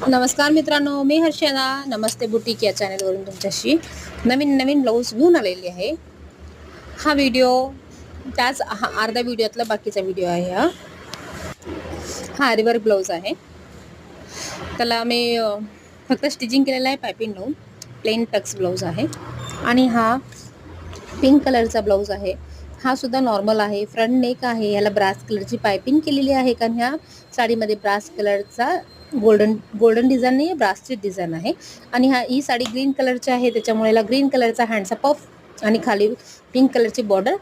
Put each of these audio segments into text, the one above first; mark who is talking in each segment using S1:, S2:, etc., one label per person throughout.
S1: नमस्कार मित्रांनो, मी हर्षदा नमस्ते बुटीक या चॅनलवरून तुमच्याशी नवीन ब्लाऊज घेऊन आलेली आहे. हा व्हिडिओ त्याच अर्धा व्हिडिओतला बाकीचा व्हिडिओ आहे. हा आरीवर्क ब्लाऊज आहे. त्याला मी फक्त स्टिचिंग केलेलं आहे पायपिंग लावून. प्लेन टक्स ब्लाऊज आहे आणि हा पिंक कलरचा ब्लाऊज आहे. हा सुद्धा नॉर्मल आहे. फ्रंट नेक आहे. याला ब्रास कलरची पायपिंग केलेली आहे कारण ह्या साडीमध्ये ब्रास कलरचा गोल्डन डिझाईन नाही, ब्रासची डिझाईन आहे. आणि ही साडी ग्रीन कलरची आहे, त्याच्यामुळे याला ग्रीन कलरचा हँडचा पफ आणि खाली पिंक कलरची बॉर्डर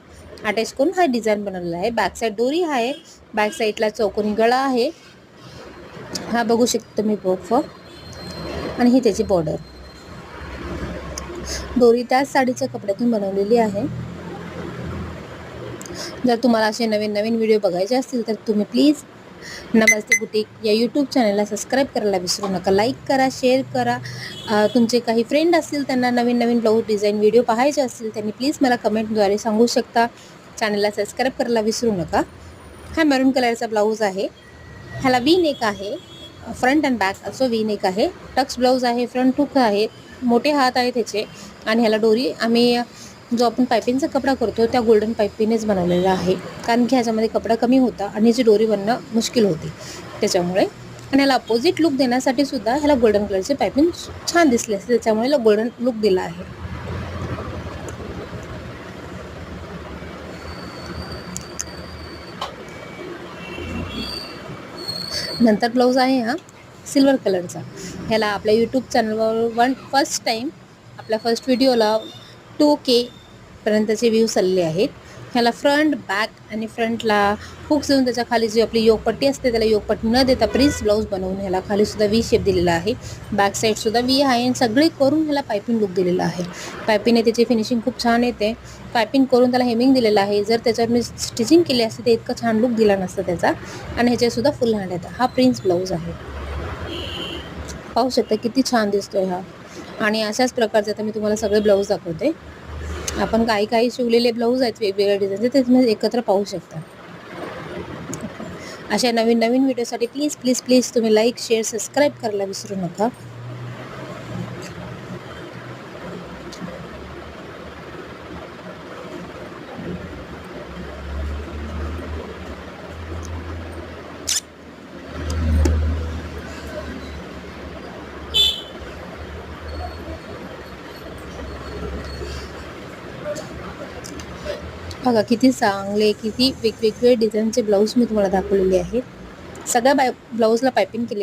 S1: अटॅच करून हा डिझाईन बनवलेला आहे. बॅक साईड दोरी आहे. बॅक साईडला चौकोनी गळा आहे. हा बघू शकता तुम्ही पफ आणि ही त्याची बॉर्डर. दोरी त्याच साडीच्या कपड्यातून बनवलेली आहे. जर तुम्हाला असे नवीन व्हिडिओ बघायचे असतील तर तुम्ही प्लीज नमस्ते बुटीक या यूट्यूब चॅनलला सबस्क्राईब करायला विसरू नका. लाईक करा, शेअर करा. तुमचे काही फ्रेंड असतील त्यांना नवीन ब्लाऊज डिझाईन व्हिडिओ पाहायचे असतील त्यांनी प्लीज मला कमेंटद्वारे सांगू शकता. चॅनलला सबस्क्राईब करायला विसरू नका. हा मरून कलरचा ब्लाऊज आहे. ह्याला वी नेक आहे. फ्रंट अँड बॅक असो वी नेक आहे. टक्स ब्लाऊज आहे. फ्रंट हुक आहे. मोठे हात आहे त्याचे. आणि ह्याला डोरी आम्ही जो आपण पायपिंगचा कपडा करतो त्या गोल्डन पायपिंगनेच बनवलेला आहे कारण की ह्याच्यामध्ये कपडा कमी होता आणि जी डोरी बनणं मुश्किल होती त्याच्यामुळे. आणि ह्याला अपोजिट लुक देण्यासाठी सुद्धा ह्याला गोल्डन कलरचे पायपिंग छान दिसले असते, त्याच्यामुळे ह्याला गोल्डन लुक दिला आहे. नंतर ब्लाऊज आहे हा सिल्वर कलरचा. ह्याला आपल्या यूट्यूब चॅनलवर फर्स्ट टाईम आपल्या फर्स्ट व्हिडिओला 2K पर्यंतचे व्ह्यूज आलेले आहेत. ह्याला फ्रंट बॅक आणि फ्रंटला हुक्स देऊन त्याच्या खाली जी आपली योगपट्टी असते त्याला योगपट्टी न देता प्रिन्स ब्लाऊज बनवून ह्याला खाली सुद्धा वी शेप दिलेला आहे. बॅक साईड सुद्धा वी आहे आणि सगळे करून ह्याला पायपिंग लुक दिलेला आहे. पायपिंगने त्याची फिनिशिंग खूप छान येते. पायपिंग करून त्याला हेमिंग दिलेलं आहे. जर त्याच्यावर मी स्टिचिंग केली असते तर इतकं छान लुक दिला नसतं त्याचा. आणि ह्याच्यासुद्धा फुल हँड येतात. हा प्रिन्स ब्लाऊज आहे. पाहू शकता किती छान दिसतोय हा. आणि अशाच प्रकारचे आता मी तुम्हाला सगळे ब्लाऊज दाखवते. आपण काही शिवलेले ब्लाऊज आहेत वेगवेगळ्या डिझाईनचे ते तुम्ही एकत्र पाहू शकता. अशा नवीन व्हिडिओसाठी प्लीज तुम्ही लाईक, शेअर, सबस्क्राईब करायला विसरू नका. बघा किती चांगले, किती वेगवेगळे डिझाईनचे ब्लाऊज मी तुम्हाला दाखवलेले आहेत. सगळ्या ब्लाऊजला पायपिंग केली